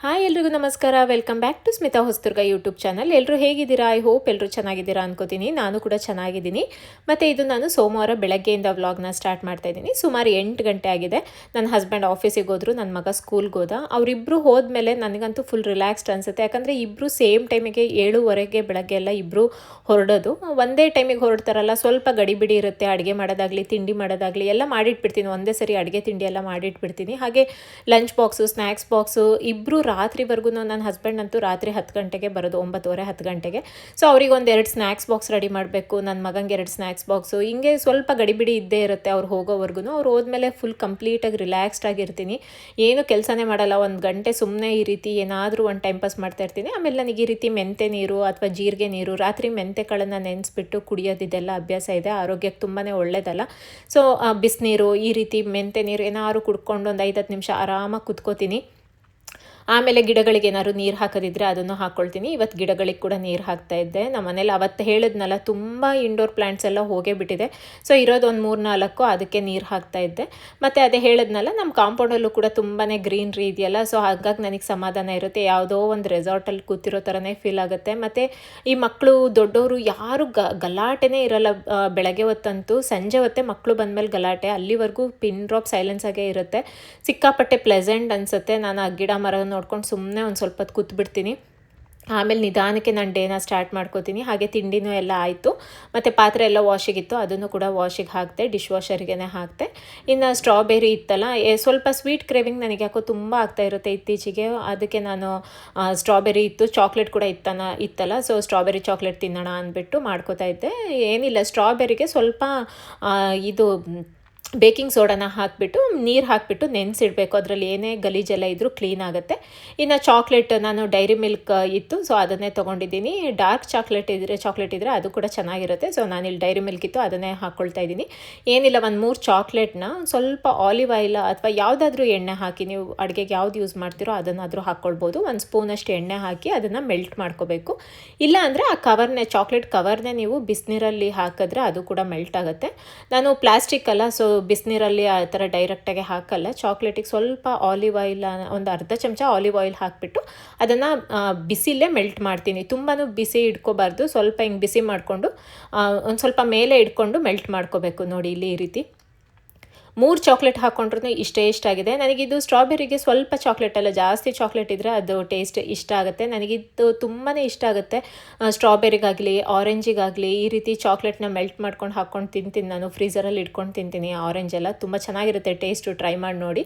Hi ಎಲ್ರಿಗೂ ನಮಸ್ಕಾರ. Welcome back to Smita Hosadurga YouTube channel. ಎಲ್ಲರೂ ಹೇಗಿದ್ದೀರಾ? ಐ ಹೋಪ್ ಎಲ್ಲರೂ ಚೆನ್ನಾಗಿದ್ದೀರಾ ಅನ್ಕೋತೀನಿ. ನಾನು ಕೂಡ ಚೆನ್ನಾಗಿದ್ದೀನಿ. ಮತ್ತು ಇದು ನಾನು ಸೋಮವಾರ ಬೆಳಗ್ಗೆಯಿಂದ ವ್ಲಾಗ್ನ ಸ್ಟಾರ್ಟ್ ಮಾಡ್ತಾಯಿದ್ದೀನಿ. ಸುಮಾರು 8 ಗಂಟೆ ಆಗಿದೆ. ನನ್ನ ಹಸ್ಬೆಂಡ್ ಆಫೀಸಿಗೆ ಹೋದ್ರು, ನನ್ನ ಮಗ ಸ್ಕೂಲ್ಗೆ ಹೋದ. ಅವರಿಬ್ಬರು ಹೋದ್ಮೇಲೆ ನನಗಂತೂ ಫುಲ್ ರಿಲ್ಯಾಕ್ಸ್ಡ್ ಅನಿಸುತ್ತೆ. ಯಾಕಂದರೆ ಇಬ್ಬರು ಸೇಮ್ ಟೈಮಿಗೆ 7:15 ಬೆಳಗ್ಗೆ ಎಲ್ಲ ಇಬ್ಬರು ಹೊರಡೋದು. ಒಂದೇ ಟೈಮಿಗೆ ಹೊರಡ್ತಾರಲ್ಲ, ಸ್ವಲ್ಪ ಗಡಿಬಿಡಿ ಇರುತ್ತೆ. ಅಡುಗೆ ಮಾಡೋದಾಗಲಿ, ತಿಂಡಿ ಮಾಡೋದಾಗಲಿ ಎಲ್ಲ ಮಾಡಿಟ್ಬಿಡ್ತೀನಿ. ಒಂದೇ ಸರಿ ಅಡುಗೆ ತಿಂಡಿ ಎಲ್ಲ ಮಾಡಿಟ್ಬಿಡ್ತೀನಿ. ಹಾಗೆ ಲಂಚ್ ಬಾಕ್ಸು, ಸ್ನ್ಯಾಕ್ಸ್ ಬಾಕ್ಸು ಇಬ್ಬರು ರಾತ್ರಿವರೆಗೂ. ನನ್ನ ಹಸ್ಬೆಂಡ್ ಅಂತೂ ರಾತ್ರಿ 10 ಗಂಟೆಗೆ ಬರೋದು, 9:30 10 ಗಂಟೆಗೆ. ಸೊ ಅವ್ರಿಗೆ ಒಂದು 2 ಸ್ನ್ಯಾಕ್ಸ್ ಬಾಕ್ಸ್ ರೆಡಿ ಮಾಡಬೇಕು, ನನ್ನ ಮಗಂಗೆ 2 ಸ್ನ್ಯಾಕ್ಸ್ ಬಾಕ್ಸು. ಹಿಂಗೆ ಸ್ವಲ್ಪ ಗಡಿಬಿಡಿ ಇದ್ದೇ ಇರುತ್ತೆ ಅವ್ರು ಹೋಗೋವರೆಗೂ. ಅವ್ರು ಹೋದ್ಮೇಲೆ ಫುಲ್ ಕಂಪ್ಲೀಟಾಗಿ ರಿಲ್ಯಾಕ್ಸ್ಡ್ ಆಗಿರ್ತೀನಿ. ಏನು ಕೆಲಸನೇ ಮಾಡಲ್ಲ. 1 ಗಂಟೆ ಸುಮ್ಮನೆ ಈ ರೀತಿ ಏನಾದರೂ ಒಂದು ಟೈಮ್ ಪಾಸ್ ಮಾಡ್ತಾ ಇರ್ತೀನಿ. ಆಮೇಲೆ ನನಗೆ ಈ ರೀತಿ ಮೆಂತೆ ನೀರು ಅಥವಾ ಜೀರಿಗೆ ನೀರು, ರಾತ್ರಿ ಮೆಂತೆ ಕಾಳನ್ನು ನೆನೆಸ್ಬಿಟ್ಟು ಕುಡಿಯೋದಿದೆಲ್ಲ ಅಭ್ಯಾಸ ಇದೆ. ಆರೋಗ್ಯಕ್ಕೆ ತುಂಬಾ ಒಳ್ಳೆಯದಲ್ಲ. ಸೊ ಬಿಸಿನೀರು, ಈ ರೀತಿ ಮೆಂತೆ ನೀರು ಏನಾದ್ರು ಕುಡ್ಕೊಂಡು ಒಂದು 5-10 ನಿಮಿಷ ಆರಾಮಾಗಿ ಕುತ್ಕೋತೀನಿ. ಆಮೇಲೆ ಗಿಡಗಳಿಗೆ ಏನಾದ್ರು ನೀರು ಹಾಕೋದಿದ್ರೆ ಅದನ್ನು ಹಾಕ್ಕೊಳ್ತೀನಿ. ಇವತ್ತು ಗಿಡಗಳಿಗೆ ಕೂಡ ನೀರು ಹಾಕ್ತಾಯಿದ್ದೆ. ನಮ್ಮ ಮನೇಲಿ ಅವತ್ತು ಹೇಳಿದ್ನಲ್ಲ, ತುಂಬ ಇಂಡೋರ್ ಪ್ಲ್ಯಾಂಟ್ಸ್ ಎಲ್ಲ ಹೋಗೇ ಬಿಟ್ಟಿದೆ. ಸೊ ಇರೋದು ಒಂದು 3-4 ಅದಕ್ಕೆ ನೀರು ಹಾಕ್ತಾಯಿದ್ದೆ. ಮತ್ತು ಅದೇ ಹೇಳಿದ್ನಲ್ಲ, ನಮ್ಮ ಕಾಂಪೌಂಡಲ್ಲೂ ಕೂಡ ತುಂಬಾ ಗ್ರೀನ್ರಿ ಇದೆಯಲ್ಲ. ಸೊ ಹಾಗಾಗಿ ನನಗೆ ಸಮಾಧಾನ ಇರುತ್ತೆ. ಯಾವುದೋ ಒಂದು ರೆಸಾರ್ಟಲ್ಲಿ ಕೂತಿರೋ ಥರನೇ ಫೀಲ್ ಆಗುತ್ತೆ. ಮತ್ತು ಈ ಮಕ್ಕಳು ದೊಡ್ಡವರು ಯಾರು ಗಲಾಟೆನೇ ಇರೋಲ್ಲ. ಬೆಳಗ್ಗೆ ಹೊತ್ತಂತೂ, ಸಂಜೆ ಹೊತ್ತೇ ಮಕ್ಕಳು ಬಂದಮೇಲೆ ಗಲಾಟೆ. ಅಲ್ಲಿವರೆಗೂ ಪಿನ್ ಡ್ರಾಪ್ ಸೈಲೆನ್ಸ್ ಆಗೇ ಇರುತ್ತೆ. ಸಿಕ್ಕಾಪಟ್ಟೆ ಪ್ಲೆಸೆಂಟ್ ಅನಿಸುತ್ತೆ. ನಾನು ಆ ಗಿಡ ಮರ ನೋಡ್ಕೊಂಡು ಸುಮ್ಮನೆ ಒಂದು ಸ್ವಲ್ಪ ಹೊತ್ತು ಕೂತ್ಬಿಡ್ತೀನಿ. ಆಮೇಲೆ ನಿಧಾನಕ್ಕೆ ನಾನು ಡೇನ ಸ್ಟಾರ್ಟ್ ಮಾಡ್ಕೋತೀನಿ. ಹಾಗೆ ತಿಂಡಿನೂ ಎಲ್ಲ ಆಯಿತು. ಮತ್ತು ಪಾತ್ರೆ ಎಲ್ಲ ವಾಷಿಗಿತ್ತು, ಅದನ್ನು ಕೂಡ ವಾಷಿಗೆ ಹಾಕಿದೆ, ಡಿಶ್ ವಾಷರ್ಗೆ ಹಾಕಿದೆ. ಇನ್ನು ಸ್ಟ್ರಾಬೆರಿ ಇತ್ತಲ್ಲ, ಸ್ವಲ್ಪ ಸ್ವೀಟ್ ಕ್ರೇವಿಂಗ್ ನನಗೆ ಯಾಕೋ ತುಂಬ ಆಗ್ತಾ ಇರುತ್ತೆ ಇತ್ತೀಚೆಗೆ. ಅದಕ್ಕೆ ನಾನು ಸ್ಟ್ರಾಬೆರಿ ಇತ್ತು, ಚಾಕ್ಲೇಟ್ ಕೂಡ ಇತ್ತಲ್ಲ. ಸೊ ಸ್ಟ್ರಾಬೆರಿ ಚಾಕ್ಲೇಟ್ ತಿನ್ನೋಣ ಅಂದ್ಬಿಟ್ಟು ಮಾಡ್ಕೋತಾ ಇದ್ದೆ. ಏನಿಲ್ಲ, ಸ್ಟ್ರಾಬೆರಿಗೆ ಸ್ವಲ್ಪ ಇದು ಬೇಕಿಂಗ್ ಸೋಡಾನ ಹಾಕಿಬಿಟ್ಟು, ನೀರು ಹಾಕಿಬಿಟ್ಟು ನೆನೆಸಿಡಬೇಕು. ಅದರಲ್ಲಿ ಏನೇ ಗಲೀಜೆಲ್ಲ ಇದ್ದರೂ ಕ್ಲೀನ್ ಆಗುತ್ತೆ. ಇನ್ನು ಚಾಕ್ಲೇಟ್, ನಾನು ಡೈರಿ ಮಿಲ್ಕ್ ಇತ್ತು, ಸೊ ಅದನ್ನೇ ತೊಗೊಂಡಿದ್ದೀನಿ. ಡಾರ್ಕ್ ಚಾಕ್ಲೇಟ್ ಇದ್ದರೆ ಅದು ಕೂಡ ಚೆನ್ನಾಗಿರುತ್ತೆ. ಸೊ ನಾನಿಲ್ಲಿ ಡೈರಿ ಮಿಲ್ಕ್ ಇತ್ತು, ಅದನ್ನೇ ಹಾಕ್ಕೊಳ್ತಾ ಇದ್ದೀನಿ. ಏನಿಲ್ಲ, ಒಂದು 3 ಚಾಕ್ಲೇಟ್ನ ಸ್ವಲ್ಪ ಆಲಿವ್ ಆಯಿಲ್ ಅಥವಾ ಯಾವುದಾದ್ರೂ ಎಣ್ಣೆ ಹಾಕಿ, ನೀವು ಅಡುಗೆಗೆ ಯಾವ್ದು ಯೂಸ್ ಮಾಡ್ತೀರೋ ಅದನ್ನಾದರೂ ಹಾಕ್ಕೊಳ್ಬೋದು. 1 ಸ್ಪೂನಷ್ಟು ಎಣ್ಣೆ ಹಾಕಿ ಅದನ್ನು ಮೆಲ್ಟ್ ಮಾಡ್ಕೋಬೇಕು. ಇಲ್ಲ ಅಂದರೆ ಆ ಕವರ್ನೇ, ಚಾಕ್ಲೇಟ್ ಕವರ್ನೇ ನೀವು ಬಿಸಿನೀರಲ್ಲಿ ಹಾಕಿದ್ರೆ ಅದು ಕೂಡ ಮೆಲ್ಟ್ ಆಗುತ್ತೆ. ನಾನು ಪ್ಲಾಸ್ಟಿಕ್ ಅಲ್ಲ, ಸೊ ಬಿಸಿನೀರಲ್ಲಿ ಆ ಥರ ಡೈರೆಕ್ಟಾಗಿ ಹಾಕಲ್ಲ. ಚಾಕ್ಲೇಟಿಗೆ ಸ್ವಲ್ಪ ಆಲಿವ್ ಆಯಿಲ್, ಒಂದು ಅರ್ಧ ಚಮಚ ಆಲಿವ್ ಆಯಿಲ್ ಹಾಕಿಬಿಟ್ಟು ಅದನ್ನು ಬಿಸಿಲೇ ಮೆಲ್ಟ್ ಮಾಡ್ತೀನಿ. ತುಂಬಾ ಬಿಸಿ ಇಟ್ಕೋಬಾರ್ದು, ಸ್ವಲ್ಪ ಹಿಂಗೆ ಬಿಸಿ ಮಾಡಿಕೊಂಡು ಒಂದು ಸ್ವಲ್ಪ ಮೇಲೆ ಇಟ್ಕೊಂಡು ಮೆಲ್ಟ್ ಮಾಡ್ಕೋಬೇಕು. ನೋಡಿ ಇಲ್ಲಿ ಈ ರೀತಿ 3 ಚಾಕ್ಲೇಟ್ ಹಾಕ್ಕೊಂಡ್ರೂ ಇಷ್ಟಾಗಿದೆ. ನನಗಿದು ಸ್ಟ್ರಾಬೆರಿಗೆ ಸ್ವಲ್ಪ ಚಾಕ್ಲೇಟ್ ಅಲ್ಲ, ಜಾಸ್ತಿ ಚಾಕ್ಲೇಟ್ ಇದ್ದರೆ ಅದು ಟೇಸ್ಟ್ ಇಷ್ಟ ಆಗುತ್ತೆ. ನನಗಿದು ತುಂಬಾ ಇಷ್ಟ ಆಗುತ್ತೆ. ಸ್ಟ್ರಾಬೆರಿಗಾಗಲಿ, ಆರೆಂಜಿಗಾಗಲಿ ಈ ರೀತಿ ಚಾಕ್ಲೇಟ್ನ ಮೆಲ್ಟ್ ಮಾಡ್ಕೊಂಡು ಹಾಕ್ಕೊಂಡು ತಿಂತೀನಿ. ನಾನು ಫ್ರೀಝರಲ್ಲಿ ಇಟ್ಕೊಂಡು ತಿಂತೀನಿ. ಆರೆಂಜ್ ಎಲ್ಲ ತುಂಬ ಚೆನ್ನಾಗಿರುತ್ತೆ ಟೇಸ್ಟು. ಟ್ರೈ ಮಾಡಿ ನೋಡಿ.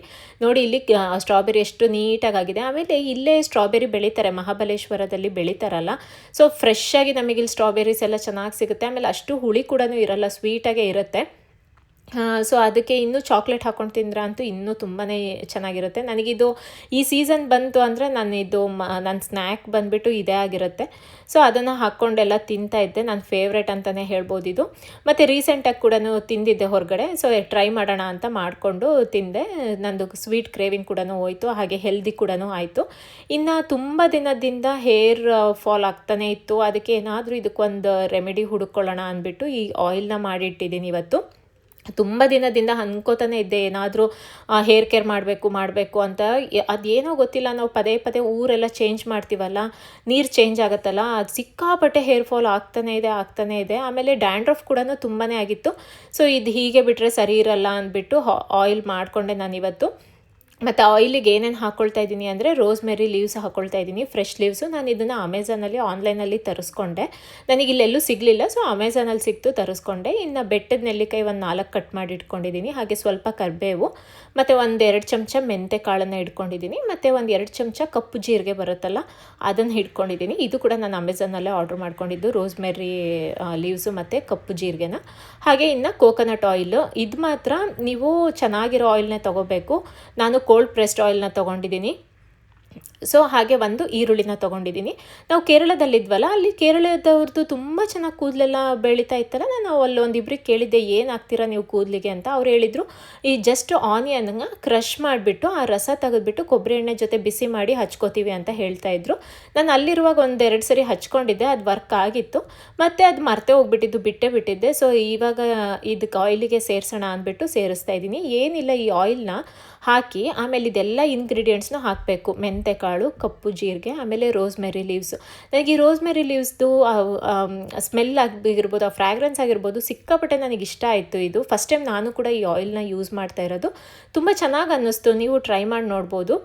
ಇಲ್ಲಿ ಸ್ಟ್ರಾಬೆರಿ ಎಷ್ಟು ನೀಟಾಗಿದೆ. ಆಮೇಲೆ ಇಲ್ಲೇ ಸ್ಟ್ರಾಬೆರಿ ಬೆಳೀತಾರೆ, ಮಹಾಬಲೇಶ್ವರದಲ್ಲಿ ಬೆಳೀತಾರಲ್ಲ. ಸೊ ಫ್ರೆಶ್ಶಾಗಿ ನಮಗಿಲ್ಲಿ ಸ್ಟ್ರಾಬೆರೀಸ್ ಎಲ್ಲ ಚೆನ್ನಾಗಿ ಸಿಗುತ್ತೆ. ಆಮೇಲೆ ಅಷ್ಟು ಹುಳಿ ಕೂಡ ಇರಲ್ಲ, ಸ್ವೀಟಾಗೇ ಇರುತ್ತೆ. ಸೊ ಅದಕ್ಕೆ ಇನ್ನೂ ಚಾಕ್ಲೇಟ್ ಹಾಕ್ಕೊಂಡು ತಿಂದ್ರೆ ಅಂತೂ ಇನ್ನೂ ತುಂಬಾ ಚೆನ್ನಾಗಿರುತ್ತೆ. ನನಗಿದು ಈ ಸೀಸನ್ ಬಂತು ಅಂದರೆ ನನ್ನ ಸ್ನ್ಯಾಕ್ ಬಂದುಬಿಟ್ಟು ಇದೇ ಆಗಿರುತ್ತೆ. ಸೊ ಅದನ್ನು ಹಾಕ್ಕೊಂಡೆಲ್ಲ ತಿಂತಾಯಿದ್ದೆ. ನನ್ನ ಫೇವ್ರೇಟ್ ಅಂತಲೇ ಹೇಳ್ಬೋದು ಇದು. ಮತ್ತು ರೀಸೆಂಟಾಗಿ ಕೂಡ ತಿಂದಿದ್ದೆ ಹೊರಗಡೆ. ಸೊ ಟ್ರೈ ಮಾಡೋಣ ಅಂತ ಮಾಡಿಕೊಂಡು ತಿಂದೆ. ನಂದು ಸ್ವೀಟ್ ಕ್ರೇವಿಂಗ್ ಕೂಡ ಹೋಯಿತು, ಹಾಗೆ ಹೆಲ್ದಿ ಕೂಡ ಆಯಿತು. ಇನ್ನು ತುಂಬ ದಿನದಿಂದ ಹೇರ್ ಫಾಲ್ ಆಗ್ತಾನೇ ಇತ್ತು. ಅದಕ್ಕೆ ಏನಾದರೂ ಇದಕ್ಕೊಂದು ರೆಮಿಡಿ ಹುಡುಕೊಳ್ಳೋಣ ಅಂದ್ಬಿಟ್ಟು ಈ ಆಯಿಲ್ನ ಮಾಡಿಟ್ಟಿದ್ದೀನಿ ಇವತ್ತು. ತುಂಬ ದಿನದಿಂದ ಅನ್ಕೋತಾನೆ ಇದ್ದೆ ಏನಾದರೂ ಹೇರ್ ಕೇರ್ ಮಾಡಬೇಕು ಅಂತ. ಅದೇನೋ ಗೊತ್ತಿಲ್ಲ, ನಾವು ಪದೇ ಪದೇ ಊರೆಲ್ಲ ಚೇಂಜ್ ಮಾಡ್ತೀವಲ್ಲ, ನೀರು ಚೇಂಜ್ ಆಗುತ್ತಲ್ಲ, ಅದು ಸಿಕ್ಕಾಪಟ್ಟೆ ಹೇರ್ ಫಾಲ್ ಆಗ್ತಾನೇ ಇದೆ. ಆಮೇಲೆ ಡ್ಯಾಂಡ್ರಫ್ ಕೂಡ ತುಂಬಾ ಆಗಿತ್ತು. ಸೊ ಇದು ಹೀಗೆ ಬಿಟ್ಟರೆ ಸರಿ ಇರಲ್ಲ ಅಂದ್ಬಿಟ್ಟು ಆಯಿಲ್ ಮಾಡಿಕೊಂಡೆ ನಾನಿವತ್ತು. ಮತ್ತು ಆಯಿಲಿಗೆ ಏನೇನು ಹಾಕ್ಕೊಳ್ತಾ ಇದ್ದೀನಿ ಅಂದರೆ, ರೋಸ್ಮೆರಿ ಲೀವ್ಸ್ ಹಾಕ್ಕೊಳ್ತಾ ಇದ್ದೀನಿ, ಫ್ರೆಶ್ ಲೀವ್ಸು. ನಾನು ಇದನ್ನು ಅಮೆಝಾನಲ್ಲಿ ಆನ್ಲೈನಲ್ಲಿ ತರಿಸ್ಕೊಂಡೆ. ನನಗಿಲ್ಲೆಲ್ಲೂ ಸಿಗಲಿಲ್ಲ, ಸೊ ಅಮೆಝಾನಲ್ಲಿ ಸಿಕ್ತು, ತರಿಸ್ಕೊಂಡೆ. ಇನ್ನು ಬೆಟ್ಟದ ನೆಲ್ಲಿಕಾಯಿ ಒಂದು 4 ಕಟ್ ಮಾಡಿ ಇಟ್ಕೊಂಡಿದ್ದೀನಿ. ಹಾಗೆ ಸ್ವಲ್ಪ ಕರಿಬೇವು, ಮತ್ತು 1-2 ಚಮಚ ಮೆಂತೆ ಕಾಳನ್ನು ಇಟ್ಕೊಂಡಿದ್ದೀನಿ. ಮತ್ತು 1-2 ಚಮಚ ಕಪ್ಪು ಜೀರಿಗೆ ಬರುತ್ತಲ್ಲ, ಅದನ್ನು ಇಟ್ಕೊಂಡಿದ್ದೀನಿ. ಇದು ಕೂಡ ನಾನು ಅಮೆಝಾನಲ್ಲೇ ಆರ್ಡ್ರ್ ಮಾಡ್ಕೊಂಡಿದ್ದು, ರೋಸ್ಮೆರಿ ಲೀವ್ಸು ಮತ್ತು ಕಪ್ಪು ಜೀರಿಗೆನ. ಹಾಗೆ ಇನ್ನು ಕೋಕೋನಟ್ ಆಯಿಲು, ಇದು ಮಾತ್ರ ನೀವು ಚೆನ್ನಾಗಿರೋ ಆಯಿಲ್ನೇ ತೊಗೋಬೇಕು. ನಾನು ಕೋಲ್ಡ್ ಪ್ರೆಸ್ಡ್ ಆಯಿಲ್ನ ತೊಗೊಂಡಿದ್ದೀನಿ. ಸೊ ಹಾಗೆ ಒಂದು ಈರುಳ್ಳಿನ ತೊಗೊಂಡಿದ್ದೀನಿ. ನಾವು ಕೇರಳದಲ್ಲಿದ್ವಲ್ಲ, ಅಲ್ಲಿ ಕೇರಳದವ್ರದ್ದು ತುಂಬ ಚೆನ್ನಾಗಿ ಕೂದಲೆಲ್ಲ ಬೆಳೀತಾ ಇತ್ತಲ್ಲ. ನಾನು ಅಲ್ಲೊಂದಿಬ್ರಿಗೆ ಕೇಳಿದ್ದೆ, ಏನು ಹಾಕ್ತೀರಾ ನೀವು ಕೂದಲಿಗೆ ಅಂತ. ಅವ್ರು ಹೇಳಿದರು, ಈ ಜಸ್ಟ್ ಆನಿಯನ್ನ ಕ್ರಷ್ ಮಾಡಿಬಿಟ್ಟು ಆ ರಸ ತೆಗೆದುಬಿಟ್ಟು ಕೊಬ್ಬರಿ ಎಣ್ಣೆ ಜೊತೆ ಬಿಸಿ ಮಾಡಿ ಹಚ್ಕೋತೀವಿ ಅಂತ ಹೇಳ್ತಾಯಿದ್ರು. ನಾನು ಅಲ್ಲಿರುವಾಗ 1-2 ಸರಿ ಹಚ್ಕೊಂಡಿದ್ದೆ, ಅದು ವರ್ಕ್ ಆಗಿತ್ತು. ಮತ್ತು ಅದು ಮರ್ತೇ ಹೋಗ್ಬಿಟ್ಟಿದ್ದು, ಬಿಟ್ಟಿದ್ದೆ. ಸೊ ಇವಾಗ ಇದಕ್ಕೆ ಆಯಿಲಿಗೆ ಸೇರಿಸೋಣ ಅಂದ್ಬಿಟ್ಟು ಸೇರಿಸ್ತಾ ಇದ್ದೀನಿ. ಏನಿಲ್ಲ, ಈ ಆಯಿಲ್ನ ಹಾಕಿ ಆಮೇಲೆ ಇದೆಲ್ಲ ಇಂಗ್ರೀಡಿಯೆಂಟ್ಸ್ನ ಹಾಕಬೇಕು. ಮೆಂತೆ ಮೆಂತೆಕಾಳು, ಕಪ್ಪು ಜೀರಿಗೆ, ಆಮೇಲೆ ರೋಸ್ಮೆರಿ ಲೀವ್ಸು. ನನಗೆ ಈ ರೋಸ್ಮೆರಿ ಲೀವ್ಸ್ದು ಸ್ಮೆಲ್ ಆಗಿರ್ಬೋದು, ಆ ಫ್ರ್ಯಾಗ್ರೆನ್ಸ್ ಆಗಿರ್ಬೋದು ಸಿಕ್ಕಾಪಟ್ಟೆ ನನಗೆ ಇಷ್ಟ ಆಯಿತು. ಇದು ಫಸ್ಟ್ ಟೈಮ್ ನಾನು ಕೂಡ ಈ ಆಯಿಲ್ನ ಯೂಸ್ ಮಾಡ್ತಾ ಇರೋದು. ತುಂಬ ಚೆನ್ನಾಗಿ ಅನ್ನಿಸ್ತು, ನೀವು ಟ್ರೈ ಮಾಡಿ ನೋಡ್ಬೋದು.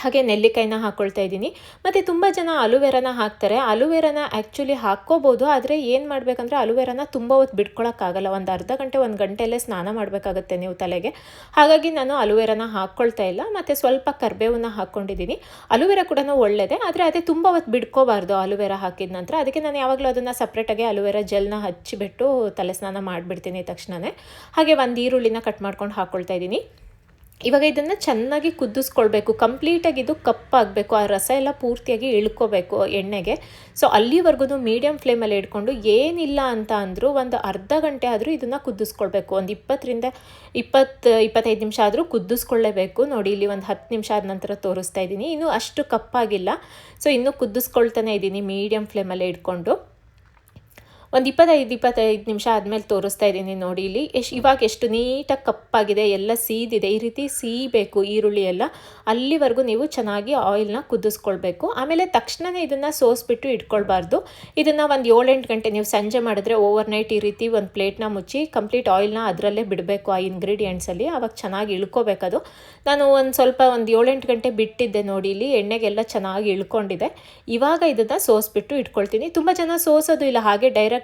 ಹಾಗೆ ನೆಲ್ಲಿಕಾಯಿನ ಹಾಕ್ಕೊಳ್ತಾ ಇದ್ದೀನಿ. ಮತ್ತು ತುಂಬ ಜನ ಅಲೋವೆರಾನ ಹಾಕ್ತಾರೆ. ಅಲೋವೆರಾನ ಆ್ಯಕ್ಚುಲಿ ಹಾಕ್ಕೋಬೋದು, ಆದರೆ ಏನು ಮಾಡಬೇಕಂದ್ರೆ ಅಲೋವೆರಾನ ತುಂಬ ಹೊತ್ತು ಬಿಟ್ಕೊಳ್ಳೋಕ್ಕಾಗಲ್ಲ. ಒಂದು ಅರ್ಧ ಗಂಟೆ 1 ಗಂಟೆಯಲ್ಲೇ ಸ್ನಾನ ಮಾಡಬೇಕಾಗತ್ತೆ ನೀವು ತಲೆಗೆ. ಹಾಗಾಗಿ ನಾನು ಅಲೋವೆರಾನ ಹಾಕ್ಕೊಳ್ತಾ ಇಲ್ಲ. ಮತ್ತು ಸ್ವಲ್ಪ ಕರಿಬೇವನ್ನ ಹಾಕ್ಕೊಂಡಿದ್ದೀನಿ. ಅಲೋವೆರಾ ಕೂಡ ಒಳ್ಳೆಯದೇ, ಆದರೆ ಅದೇ ತುಂಬ ಹೊತ್ತು ಬಿಡ್ಕೋಬಾರ್ದು ಅಲೋವೆರಾ ಹಾಕಿದ ನಂತರ. ಅದಕ್ಕೆ ನಾನು ಯಾವಾಗಲೂ ಅದನ್ನು ಸಪ್ರೇಟಾಗಿ ಅಲೋವೆರಾ ಜೆಲ್ನ ಹಚ್ಚಿಬಿಟ್ಟು ತಲೆ ಸ್ನಾನ ಮಾಡಿಬಿಡ್ತೀನಿ ತಕ್ಷಣವೇ. ಹಾಗೆ ಒಂದು ಈರುಳ್ಳಿನ ಕಟ್ ಮಾಡ್ಕೊಂಡು ಹಾಕ್ಕೊಳ್ತಾ ಇದ್ದೀನಿ. ಇವಾಗ ಇದನ್ನು ಚೆನ್ನಾಗಿ ಕುದಿಸ್ಕೊಳ್ಬೇಕು. ಕಂಪ್ಲೀಟಾಗಿ ಇದು ಕಪ್ಪಾಗಬೇಕು, ಆ ರಸ ಎಲ್ಲ ಪೂರ್ತಿಯಾಗಿ ಇಳ್ಕೋಬೇಕು ಎಣ್ಣೆಗೆ. ಸೊ ಅಲ್ಲಿವರೆಗೂ ಮೀಡಿಯಮ್ ಫ್ಲೇಮಲ್ಲಿ ಇಟ್ಕೊಂಡು ಏನಿಲ್ಲ ಅಂತ ಅಂದರೂ ಒಂದು ಅರ್ಧ ಗಂಟೆ ಆದರೂ ಇದನ್ನು ಕುದಿಸ್ಕೊಳ್ಬೇಕು. ಒಂದು 20-25 ನಿಮಿಷ ಆದರೂ ಕುದಿಸ್ಕೊಳ್ಳೇಬೇಕು. ನೋಡಿ ಇಲ್ಲಿ ಒಂದು 10 ನಿಮಿಷ ಆದ ನಂತರ ತೋರಿಸ್ತಾ ಇದ್ದೀನಿ. ಇನ್ನೂ ಅಷ್ಟು ಕಪ್ಪಾಗಿಲ್ಲ. ಸೊ ಇನ್ನೂ ಕುದಿಸ್ಕೊಳ್ತಾನೆ ಇದ್ದೀನಿ ಮೀಡಿಯಮ್ ಫ್ಲೇಮಲ್ಲೇ ಇಟ್ಕೊಂಡು. ಒಂದು 25 ನಿಮಿಷ ಆದಮೇಲೆ ತೋರಿಸ್ತಾ ಇದ್ದೀನಿ. ನೋಡಿ ಇಲ್ಲಿ ಇವಾಗ ಎಷ್ಟು ನೀಟಾಗಿ ಕಪ್ಪಾಗಿದೆ, ಎಲ್ಲ ಸೀದಿದೆ. ಈ ರೀತಿ ಸೀಬೇಕು ಈರುಳ್ಳಿ ಎಲ್ಲ. ಅಲ್ಲಿವರೆಗೂ ನೀವು ಚೆನ್ನಾಗಿ ಆಯಿಲ್ನ ಕುದಿಸ್ಕೊಳ್ಬೇಕು. ಆಮೇಲೆ ತಕ್ಷಣವೇ ಇದನ್ನು ಸೋಸ್ಬಿಟ್ಟು ಇಟ್ಕೊಳ್ಬಾರ್ದು. ಇದನ್ನು ಒಂದು 7-8 ಗಂಟೆ ನೀವು ಸಂಜೆ ಮಾಡಿದ್ರೆ ಓವರ್ನೈಟ್ ಈ ರೀತಿ ಒಂದು ಪ್ಲೇಟ್ನ ಮುಚ್ಚಿ ಕಂಪ್ಲೀಟ್ ಆಯಿಲ್ನ ಅದರಲ್ಲೇ ಬಿಡಬೇಕು, ಆ ಇಂಗ್ರೀಡಿಯೆಂಟ್ಸಲ್ಲಿ. ಆವಾಗ ಚೆನ್ನಾಗಿ ಇಳ್ಕೋಬೇಕದು. ನಾನು ಒಂದು 7-8 ಗಂಟೆ ಬಿಟ್ಟಿದ್ದೆ. ನೋಡಿ ಇಲ್ಲಿ ಎಣ್ಣೆಗೆಲ್ಲ ಚೆನ್ನಾಗಿ ಇಳ್ಕೊಂಡಿದೆ. ಇವಾಗ ಇದನ್ನು ಸೋಸ್ಬಿಟ್ಟು ಇಟ್ಕೊಳ್ತೀನಿ. ತುಂಬ ಜನ ಸೋಸೋದು ಇಲ್ಲ, ಹಾಗೆ ಡೈರೆಕ್ಟಾಗಿ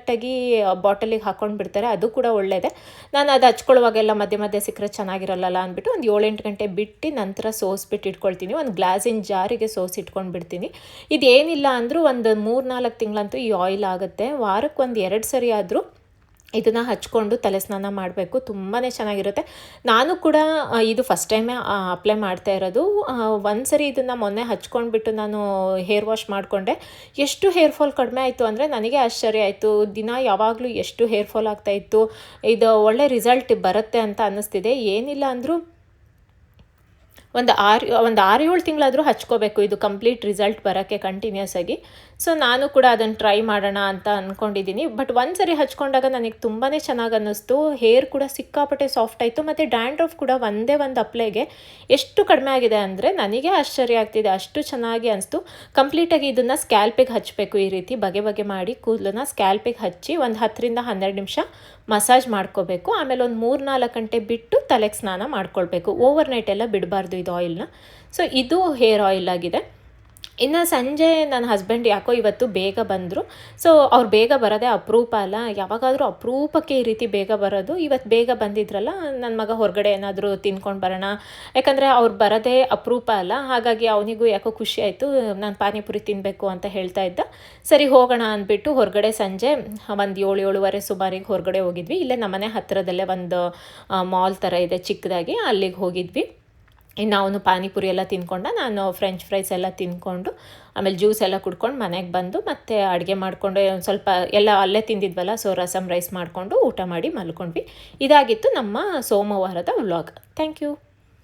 ಬಾಟಲಿಗೆ ಹಾಕ್ಕೊಂಡು ಬಿಡ್ತಾರೆ, ಅದು ಕೂಡ ಒಳ್ಳೆಯದೇ. ನಾನು ಅದು ಹಚ್ಕೊಳ್ಳುವಾಗೆಲ್ಲ ಮಧ್ಯೆ ಮಧ್ಯೆ ಸಿಕ್ಕರೆ ಚೆನ್ನಾಗಿರಲ್ಲ ಅಂದ್ಬಿಟ್ಟು ಒಂದು 7-8 ಗಂಟೆ ಬಿಟ್ಟು ನಂತರ ಸೋಸ್ಬಿಟ್ಟು ಇಟ್ಕೊಳ್ತೀನಿ. ಒಂದು ಗ್ಲಾಸಿನ ಜಾರಿಗೆ ಸೋಸಿ ಇಟ್ಕೊಂಡು ಬಿಡ್ತೀನಿ. ಇದೇನಿಲ್ಲ ಅಂದರೂ ಒಂದು 3-4 ತಿಂಗಳಂತೂ ಈ ಆಯಿಲ್ ಆಗುತ್ತೆ. ವಾರಕ್ಕೆ ಒಂದು 2 ಸರಿ ಆದರೂ ಇದನ್ನು ಹಚ್ಕೊಂಡು ತಲೆ ಸ್ನಾನ ಮಾಡಬೇಕು. ತುಂಬಾ ಚೆನ್ನಾಗಿರುತ್ತೆ. ನಾನು ಕೂಡ ಇದು ಫಸ್ಟ್ ಟೈಮೇ ಅಪ್ಲೈ ಮಾಡ್ತಾ ಇರೋದು. ಒಂದು ಸರಿ ಇದನ್ನು ಮೊನ್ನೆ ಹಚ್ಕೊಂಡ್ಬಿಟ್ಟು ನಾನು ಹೇರ್ ವಾಶ್ ಮಾಡಿಕೊಂಡೆ. ಎಷ್ಟು ಹೇರ್ ಫಾಲ್ ಕಡಿಮೆ ಆಯಿತು ಅಂದರೆ ನನಗೆ ಆಶ್ಚರ್ಯ ಆಯಿತು. ದಿನ ಯಾವಾಗಲೂ ಎಷ್ಟು ಹೇರ್ ಫಾಲ್ ಆಗ್ತಾಯಿತ್ತು. ಇದು ಒಳ್ಳೆ ರಿಸಲ್ಟ್ ಬರುತ್ತೆ ಅಂತ ಅನ್ನಿಸ್ತಿದೆ. ಏನಿಲ್ಲ ಅಂದರೂ ಒಂದು 6-7 ತಿಂಗಳಾದರೂ ಹಚ್ಕೋಬೇಕು ಇದು ಕಂಪ್ಲೀಟ್ ರಿಸಲ್ಟ್ ಬರೋಕ್ಕೆ ಕಂಟಿನ್ಯೂಸ್ ಆಗಿ. ಸೊ ನಾನು ಕೂಡ ಅದನ್ನು ಟ್ರೈ ಮಾಡೋಣ ಅಂತ ಅಂದ್ಕೊಂಡಿದ್ದೀನಿ. ಬಟ್ ಒಂದು ಸರಿ ಹಚ್ಕೊಂಡಾಗ ನನಗೆ ತುಂಬಾ ಚೆನ್ನಾಗಿ ಅನ್ನಿಸ್ತು. ಹೇರ್ ಕೂಡ ಸಿಕ್ಕಾಪಟ್ಟೆ ಸಾಫ್ಟ್ ಆಯಿತು. ಮತ್ತು ಡ್ಯಾಂಡ್ರಫ್ ಕೂಡ ಒಂದೇ ಒಂದು ಅಪ್ಲೈಗೆ ಎಷ್ಟು ಕಡಿಮೆ ಆಗಿದೆ ಅಂದರೆ ನನಗೆ ಆಶ್ಚರ್ಯ ಆಗ್ತಿದೆ, ಅಷ್ಟು ಚೆನ್ನಾಗಿ ಅನಿಸ್ತು. ಕಂಪ್ಲೀಟಾಗಿ ಇದನ್ನು ಸ್ಕ್ಯಾಲ್ಪಿಗೆ ಹಚ್ಚಬೇಕು. ಈ ರೀತಿ ಬಗೆ ಬಗೆ ಮಾಡಿ ಕೂದಲನ್ನ ಸ್ಕ್ಯಾಲ್ಪಿಗೆ ಹಚ್ಚಿ ಒಂದು 10-12 ನಿಮಿಷ ಮಸಾಜ್ ಮಾಡ್ಕೋಬೇಕು. ಆಮೇಲೆ ಒಂದು 3-4 ಗಂಟೆ ಬಿಟ್ಟು ತಲೆಗೆ ಸ್ನಾನ ಮಾಡ್ಕೊಳ್ಬೇಕು. ಓವರ್ನೈಟ್ ಎಲ್ಲ ಬಿಡಬಾರ್ದು ಇದು ಆಯಿಲ್ನ. ಸೊ ಇದು ಹೇರ್ ಆಯಿಲ್ ಆಗಿದೆ. ಇನ್ನು ಸಂಜೆ ನನ್ನ ಹಸ್ಬೆಂಡ್ ಯಾಕೋ ಇವತ್ತು ಬೇಗ ಬಂದರು. ಸೊ ಅವ್ರು ಬೇಗ ಬರೋದೇ ಅಪರೂಪ ಅಲ್ಲ, ಯಾವಾಗಾದರೂ ಅಪರೂಪಕ್ಕೆ ಈ ರೀತಿ ಬೇಗ ಬರೋದು. ಇವತ್ತು ಬೇಗ ಬಂದಿದ್ರಲ್ಲ, ನನ್ನ ಮಗ ಹೊರಗಡೆ ಏನಾದರೂ ತಿನ್ಕೊಂಡು ಬರೋಣ, ಯಾಕಂದರೆ ಅವ್ರು ಬರೋದೇ ಅಪರೂಪ ಅಲ್ಲ. ಹಾಗಾಗಿ ಅವನಿಗೂ ಯಾಕೋ ಖುಷಿ ಆಯಿತು, ನಾನು ಪಾನಿಪುರಿ ತಿನ್ನಬೇಕು ಅಂತ ಹೇಳ್ತಾ ಇದ್ದ. ಸರಿ ಹೋಗೋಣ ಅಂದ್ಬಿಟ್ಟು ಹೊರಗಡೆ ಸಂಜೆ ಒಂದು 7-7:30 ಸುಮಾರಿಗೆ ಹೊರಗಡೆ ಹೋಗಿದ್ವಿ. ಇಲ್ಲೇ ನಮ್ಮನೆ ಹತ್ತಿರದಲ್ಲೇ ಒಂದು ಮಾಲ್ ಥರ ಇದೆ ಚಿಕ್ಕದಾಗಿ, ಅಲ್ಲಿಗೆ ಹೋಗಿದ್ವಿ. ಇನ್ನು ಅವನು ಪಾನಿಪುರಿ ಎಲ್ಲ ತಿನ್ಕೊಂಡ, ನಾನು ಫ್ರೆಂಚ್ ಫ್ರೈಸ್ ಎಲ್ಲ ತಿಂದ್ಕೊಂಡು ಆಮೇಲೆ ಜ್ಯೂಸ್ ಎಲ್ಲ ಕುಡ್ಕೊಂಡು ಮನೆಗೆ ಬಂದು ಮತ್ತೆ ಅಡುಗೆ ಮಾಡಿಕೊಂಡು ಒಂದು ಸ್ವಲ್ಪ ಎಲ್ಲ ಅಲ್ಲೇ ತಿಂದಿದ್ವಲ್ಲ, ಸೊ ರಸಮ್ ರೈಸ್ ಮಾಡಿಕೊಂಡು ಊಟ ಮಾಡಿ ಮಲ್ಕೊಂಡ್ವಿ. ಇದಾಗಿತ್ತು ನಮ್ಮ ಸೋಮವಾರದ ವ್ಲಾಗ್. Thank you.